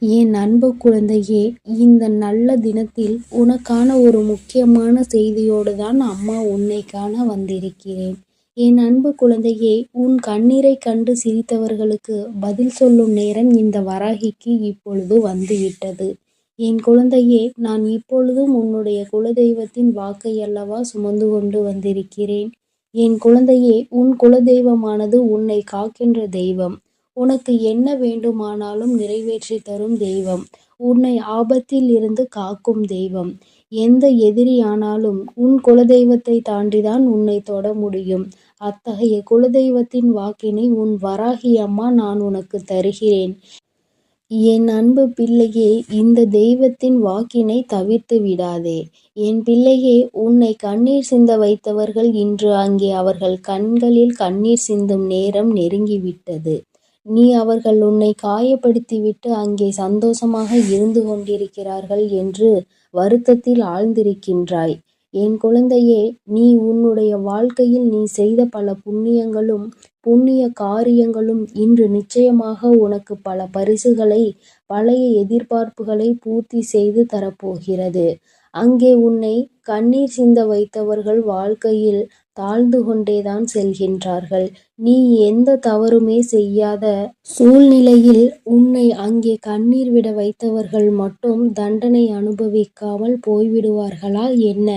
என் அன்பு குழந்தையே, இந்த நல்ல தினத்தில் உனக்கான ஒரு முக்கியமான செய்தியோடு தான் அம்மா உன்னை காண வந்திருக்கிறேன். என் அன்பு குழந்தையே, உன் கண்ணீரை கண்டு சிரித்தவர்களுக்கு பதில் சொல்லும் நேரம் இந்த வராகிக்கு இப்பொழுது வந்துவிட்டது. என் குழந்தையே, நான் இப்பொழுதும் உன்னுடைய குலதெய்வத்தின் வாக்கை அல்லவா சுமந்து கொண்டு வந்திருக்கிறேன். என் குழந்தையே, உன் குலதெய்வமானது உன்னை காக்கின்ற தெய்வம். உனக்கு என்ன வேண்டுமானாலும் நிறைவேற்றி தரும் தெய்வம். உன்னை ஆபத்தில் இருந்து காக்கும் தெய்வம். எந்த எதிரியானாலும் உன் குலதெய்வத்தை தாண்டிதான் உன்னை தொட முடியும். அத்தகைய குலதெய்வத்தின் வாக்கினை உன் வராகி அம்மா நான் உனக்கு தருகிறேன். என் அன்பு பிள்ளையே, இந்த தெய்வத்தின் வாக்கினை தவிர்த்து விடாதே. என் பிள்ளையே, உன்னை கண்ணீர் சிந்த வைத்தவர்கள் இன்று அங்கே அவர்கள் கண்களில் கண்ணீர் சிந்தும் நேரம் நெருங்கிவிட்டது. நீ அவர்கள் உன்னை காயப்படுத்திவிட்டு அங்கே சந்தோஷமாக இருந்து கொண்டிருக்கிறார்கள் என்று வருத்தத்தில் ஆழ்ந்திருக்கின்றாய். என் குழந்தையே, நீ உன்னுடைய வாழ்க்கையில் நீ செய்த பல புண்ணியங்களும் புண்ணிய காரியங்களும் இன்று நிச்சயமாக உனக்கு பல பரிசுகளை, பழைய எதிர்பார்ப்புகளை பூர்த்தி செய்து தரப்போகிறது. அங்கே உன்னை கண்ணீர் சிந்த வைத்தவர்கள் வாழ்க்கையில் தாழ்ந்து கொண்டேதான் செல்கின்றார்கள். நீ எந்த தவறுமே செய்யாத சூழ்நிலையில் உன்னை அங்கே கண்ணீர் விட வைத்தவர்கள் மட்டும் தண்டனை அனுபவிக்காமல் போய்விடுவார்களா என்ன?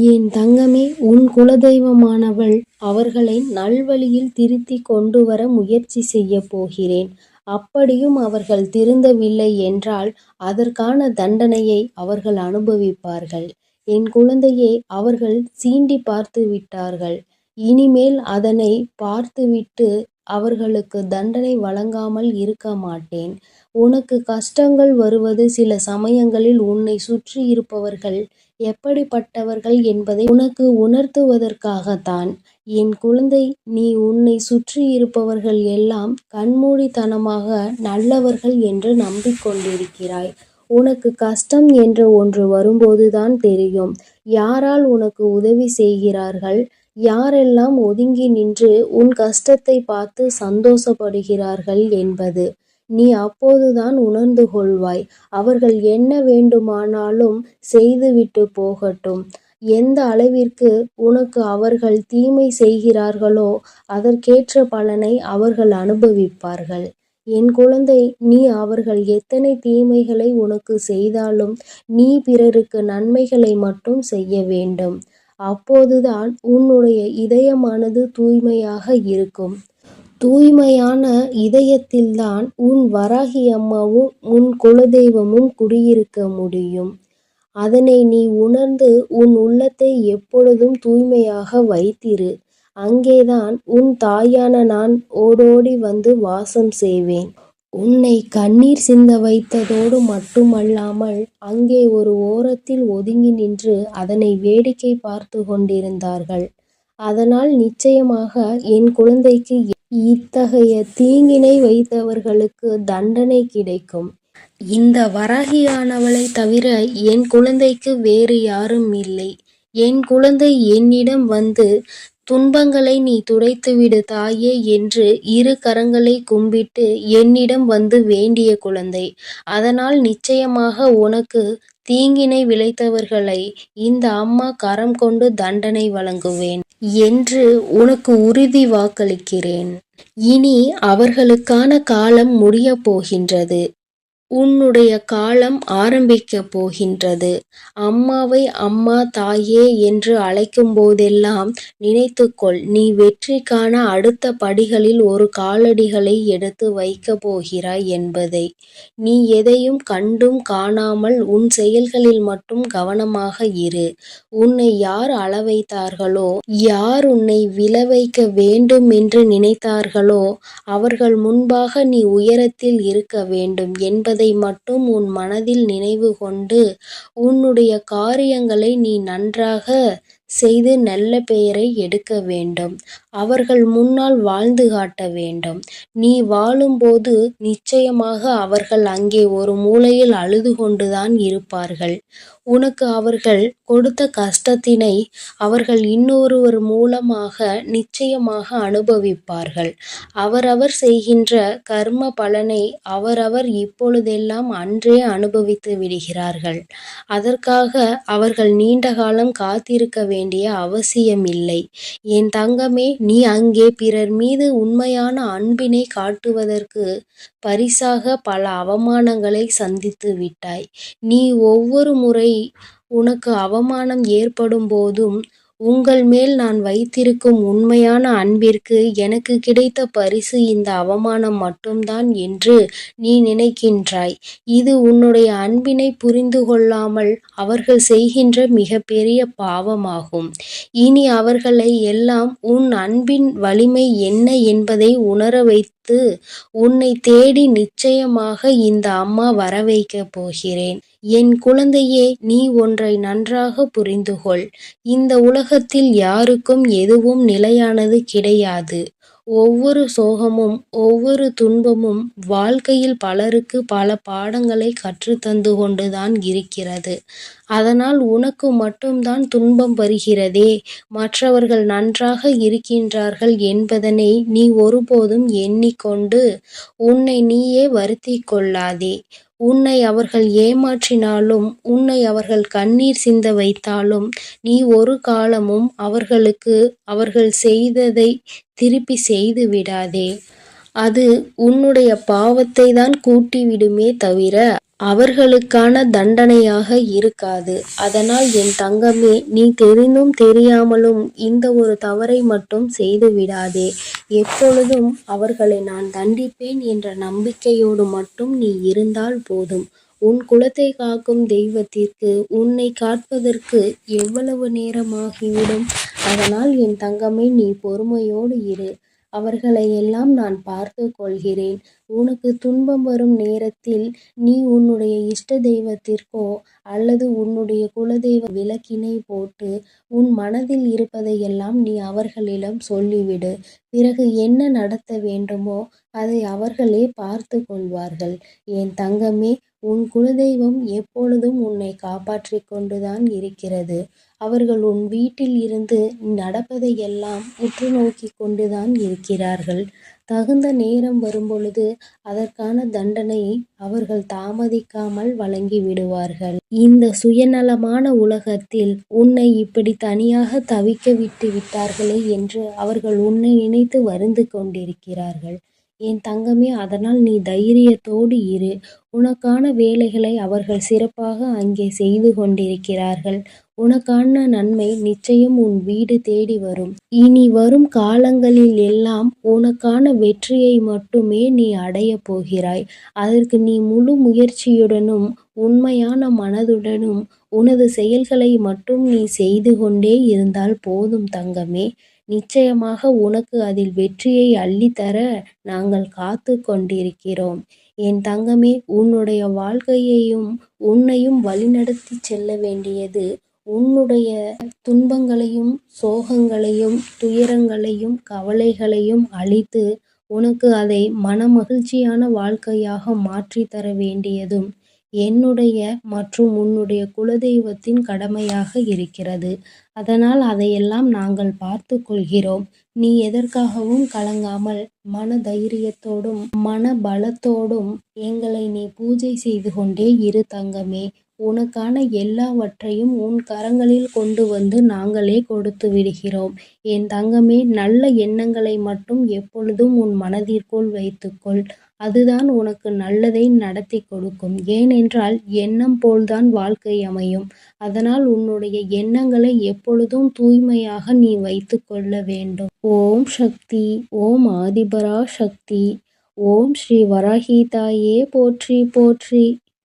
என் தங்கமே, உன் குலதெய்வமானவள் அவர்களை நல்வழியில் திருத்தி கொண்டு வர முயற்சி செய்ய போகிறேன். அப்படியும் அவர்கள் திருந்தவில்லை என்றால் அதற்கான தண்டனையை அவர்கள் அனுபவிப்பார்கள். என் குழந்தையே, அவர்கள் சீண்டி பார்த்து விட்டார்கள். இனிமேல் அதனை பார்த்துவிட்டு அவர்களுக்கு தண்டனை வழங்காமல் இருக்க மாட்டேன். உனக்கு கஷ்டங்கள் வருவது சில சமயங்களில் உன்னை சுற்றி இருப்பவர்கள் எப்படிப்பட்டவர்கள் என்பதை உனக்கு உணர்த்துவதற்காகத்தான். என் குழந்தை, நீ உன்னை சுற்றி இருப்பவர்கள் எல்லாம் கண்மூடித்தனமாக நல்லவர்கள் என்று நம்பிக்கொண்டிருக்கிறாய். உனக்கு கஷ்டம் என்ற ஒன்று வரும்போதுதான் தெரியும் யாரால் உனக்கு உதவி செய்கிறார்கள், யாரெல்லாம் ஒதுங்கி நின்று உன் கஷ்டத்தை பார்த்து சந்தோஷப்படுகிறார்கள் என்பது. நீ அப்போதுதான் உணர்ந்து கொள்வாய். அவர்கள் என்ன வேண்டுமானாலும் செய்துவிட்டு போகட்டும். எந்த அளவிற்கு உனக்கு அவர்கள் தீமை செய்கிறார்களோ அதற்கேற்ற பலனை அவர்கள் அனுபவிப்பார்கள். என் குழந்தை, நீ அவர்கள் எத்தனை தீமைகளை உனக்கு செய்தாலும் நீ பிறருக்கு நன்மைகளை மட்டும் செய்ய வேண்டும். அப்போதுதான் உன்னுடைய இதயமானது தூய்மையாக இருக்கும். தூய்மையான இதயத்தில்தான் உன் வராகி அம்மாவும் உன் குலதெய்வமும் குடியிருக்க முடியும். அதனை நீ உணர்ந்து உன் உள்ளத்தை எப்பொழுதும் தூய்மையாக வைத்திரு. அங்கேதான் உன் தாயான நான் ஓடோடி வந்து வாசம் செய்வேன். உன்னை கண்ணீர் சிந்த வைத்ததோடு மட்டுமல்லாமல் அங்கே ஒரு ஓரத்தில் ஒதுங்கி நின்று அதனை வேடிக்கை பார்த்து கொண்டிருந்தார்கள். அதனால் நிச்சயமாக என் குழந்தைக்கு இத்தகைய தீங்கினை வைத்தவர்களுக்கு தண்டனை கிடைக்கும். இந்த வராகியானவளை தவிர என் குழந்தைக்கு வேறு யாரும் இல்லை. என் குழந்தை என்னிடம் வந்து துன்பங்களை நீ துடைத்துவிடு தாயே என்று இரு கரங்களை கும்பிட்டு என்னிடம் வந்து வேண்டிய குழந்தை. அதனால் நிச்சயமாக உனக்கு தீங்கினை விளைத்தவர்களை இந்த அம்மா கரம் கொண்டு தண்டனை வழங்குவேன் என்று உனக்கு உறுதி வாக்களிக்கிறேன். இனி அவர்களுக்கான காலம் முடியப் போகின்றது. உன்னுடைய காலம் ஆரம்பிக்கப் போகின்றது. அம்மாவை அம்மா, தாயே என்று அழைக்கும் போதெல்லாம் நினைத்துக்கொள், நீ வெற்றிக்கான அடுத்த படிகளில் ஒரு காலடிகளை எடுத்து வைக்கப் போகிறாய் என்பதை. நீ எதையும் கண்டும் காணாமல் உன் செயல்களில் மட்டும் கவனமாக இரு. உன்னை யார் அளவைத்தார்களோ, யார் உன்னை விழவைக்க வேண்டும் என்று நினைத்தார்களோ அவர்கள் முன்பாக நீ உயரத்தில் இருக்க வேண்டும் என்பதை மட்டும் உன் மனதில் நினைவு கொண்டு உன்னுடைய காரியங்களை நீ நன்றாக செய்து நல்ல பெயரை எடுக்க வேண்டும். அவர்கள் முன்னால் வாழ்ந்து காட்ட வேண்டும். நீ வாழும்போது நிச்சயமாக அவர்கள் அங்கே ஒரு மூலையில் அழுது கொண்டுதான் இருப்பார்கள். உனக்கு அவர்கள் கொடுத்த கஷ்டத்தினை அவர்கள் இன்னொருவர் மூலமாக நிச்சயமாக அனுபவிப்பார்கள். அவரவர் செய்கின்ற கர்ம பலனை அவரவர் இப்பொழுதெல்லாம் அன்றே அனுபவித்து விடுகிறார்கள். அதற்காக அவர்கள் நீண்ட காலம் காத்திருக்க வேண்டிய அவசியமில்லை. என் தங்கமே, நீ அங்கே பிறர் மீது உண்மையான அன்பினை காட்டுவதற்கு பரிசாக பல அவமானங்களை சந்தித்து விட்டாய். நீ ஒவ்வொரு முறை உனக்கு அவமானம் ஏற்படும் போதும் உங்கள் மேல் நான் வைத்திருக்கும் உண்மையான அன்பிற்கு எனக்கு கிடைத்த பரிசு இந்த அவமானம் மட்டும்தான் என்று நீ நினைக்கின்றாய். இது உன்னுடைய அன்பினை புரிந்து கொள்ளாமல் அவர்கள் செய்கின்ற மிகப்பெரிய பாவமாகும். இனி அவர்களை எல்லாம் உன் அன்பின் வலிமை என்ன என்பதை உணர வைத்து உன்னை தேடி நிச்சயமாக இந்த அம்மா வரவைக்கப் போகிறேன். என் குழந்தையே, நீ ஒன்றை நன்றாக புரிந்து கொள். இந்த உலகத்தில் யாருக்கும் எதுவும் நிலையானது கிடையாது. ஒவ்வொரு சோகமும் ஒவ்வொரு துன்பமும் வாழ்க்கையில் பலருக்கு பல பாடங்களை கற்றுத்தந்து கொண்டுதான் இருக்கிறது. அதனால் உனக்கு மட்டும்தான் துன்பம் வருகிறதே, மற்றவர்கள் நன்றாக இருக்கின்றார்கள் என்பதனை நீ ஒருபோதும் எண்ணிக்கொண்டு உன்னை நீயே வருத்திக் கொள்ளாதே. உன்னை அவர்கள் ஏமாற்றினாலும் உன்னை அவர்கள் கண்ணீர் சிந்த வைத்தாலும் நீ ஒரு காலமும் அவர்களுக்கு அவர்கள் செய்ததை திருப்பி செய்து விடாதே. அது உன்னுடைய பாவத்தை தான் கூட்டிவிடுமே தவிர அவர்களுக்கான தண்டனையாக இருக்காது. அதனால் என் தங்கமே, நீ தெரிந்தும் தெரியாமலும் இந்த ஒரு தவறை மட்டும் செய்து விடாதே. எப்பொழுதும் அவர்களை நான் தண்டிப்பேன் என்ற நம்பிக்கையோடு மட்டும் நீ இருந்தால் போதும். உன் குலத்தை காக்கும் தெய்வத்திற்கு உன்னை காப்பதற்கு எவ்வளவு நேரமாகிவிடும்? அதனால் என் தங்கமே, நீ பொறுமையோடு இரு. அவர்களை எல்லாம் நான் பார்த்து கொள்கிறேன். உனக்கு துன்பம் வரும் நேரத்தில் நீ உன்னுடைய இஷ்ட தெய்வத்திற்கோ அல்லது உன்னுடைய குலதெய்வ விளக்கினை போட்டு உன் மனதில் இருப்பதையெல்லாம் நீ அவர்களிடம் சொல்லிவிடு. பிறகு என்ன நடத்த வேண்டுமோ அதை அவர்களே பார்த்து கொள்வார்கள். என் தங்கமே, உன் குலதெய்வம் எப்பொழுதும் உன்னை காப்பாற்றிக் கொண்டுதான் இருக்கிறது. அவர்கள் உன் வீட்டில் இருந்து நடப்பதையெல்லாம் உற்று நோக்கி கொண்டுதான் இருக்கிறார்கள். தகுந்த நேரம் வரும்பொழுது அதற்கான தண்டனையை அவர்கள் தாமதிக்காமல் வழங்கி விடுவார்கள். இந்த சுயநலமான உலகத்தில் உன்னை இப்படி தனியாக தவிக்க விட்டு விட்டார்களே என்று அவர்கள் உன்னை நினைத்து வருந்து கொண்டிருக்கிறார்கள். என் தங்கமே, அதனால் நீ தைரியத்தோடு இரு. உனக்கான வேலைகளை அவர்கள் சிறப்பாக அங்கே செய்து கொண்டிருக்கிறார்கள். உனக்கான நன்மை நிச்சயம் உன் வீடு தேடி வரும். இனி வரும் காலங்களில் எல்லாம் உனக்கான வெற்றியை மட்டுமே நீ அடையப் போகிறாய். அதற்கு நீ முழு முயற்சியுடனும் உண்மையான மனதுடனும் உனது செயல்களை மட்டும் நீ செய்து கொண்டே இருந்தால் போதும் தங்கமே. நிச்சயமாக உனக்கு அதில் வெற்றியை அள்ளித்தர நாங்கள் காத்து கொண்டிருக்கிறோம். என் தங்கமே, உன்னுடைய வாழ்க்கையையும் உன்னையும் வழிநடத்தி செல்ல வேண்டியது உன்னுடைய துன்பங்களையும் சோகங்களையும் துயரங்களையும் கவலைகளையும் அழித்து உனக்கு அதை மனமகிழ்ச்சியான வாழ்க்கையாக மாற்றித் தர வேண்டியதும் என்னுடைய மற்றும் உன்னுடைய குலதெய்வத்தின் கடமையாக இருக்கிறது. அதனால் அதையெல்லாம் நாங்கள் பார்த்து கொள்கிறோம். நீ எதற்காகவும் கலங்காமல் மன தைரியத்தோடும் மன பலத்தோடும் எங்களை நீ பூஜை செய்து கொண்டே இரு தங்கமே. உனக்கான எல்லாவற்றையும் உன் கரங்களில் கொண்டு வந்து நாங்களே கொடுத்து விடுகிறோம். என் தங்கமே, நல்ல எண்ணங்களை மட்டும் எப்பொழுதும் உன் மனதிற்குள் வைத்துக்கொள். அதுதான் உனக்கு நல்லதை நடத்தி கொடுக்கும். ஏனென்றால் எண்ணம் போல்தான் வாழ்க்கை அமையும். அதனால் உன்னுடைய எண்ணங்களை எப்பொழுதும் தூய்மையாக நீ வைத்து கொள்ள வேண்டும். ஓம் சக்தி. ஓம் ஆதிபரா சக்தி. ஓம் ஸ்ரீ வராகி தாயே போற்றி போற்றி.